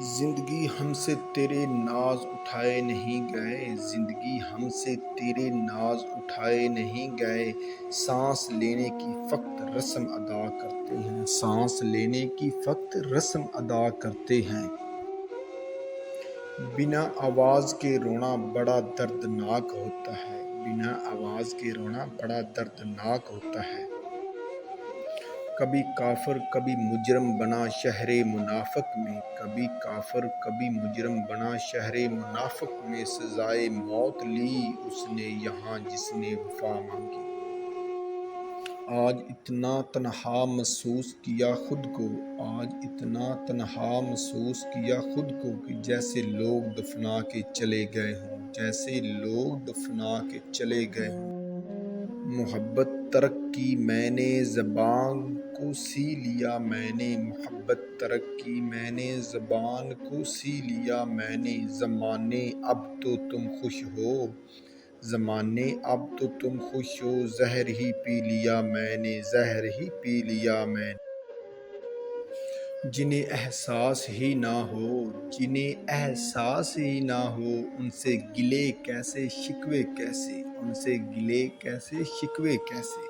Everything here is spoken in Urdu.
زندگی ہم سے تیرے ناز اٹھائے نہیں گئے، زندگی ہم سے تیرے ناز اٹھائے نہیں گئے، سانس لینے کی فقط رسم ادا کرتے ہیں، سانس لینے کی فقط رسم ادا کرتے ہیں۔ بنا آواز کے رونا بڑا دردناک ہوتا ہے، بنا آواز کے رونا بڑا دردناک ہوتا ہے۔ کبھی کافر کبھی مجرم بنا شہر منافق میں، کبھی کافر کبھی مجرم بنا شہر منافق میں، سزائے موت لی اس نے یہاں جس نے وفا مانگی۔ آج اتنا تنہا محسوس کیا خود کو، آج اتنا تنہا محسوس کیا خود کو کہ جیسے لوگ دفنا کے چلے گئے ہوں، جیسے لوگ دفنا کے چلے گئے ہوں۔ محبت ترک کی میں نے زبان کو سی لیا میں نے، محبت ترک کی میں نے زبان کو سی لیا میں نے، زمانے اب تو تم خوش ہو، زمانے اب تو تم خوش ہو، زہر ہی پی لیا میں نے، زہر ہی پی لیا میں نے۔ جنہیں احساس ہی نہ ہو، جنہیں احساس ہی نہ ہو، ان سے گلے کیسے شکوے کیسے، ان سے گلے کیسے شکوے کیسے۔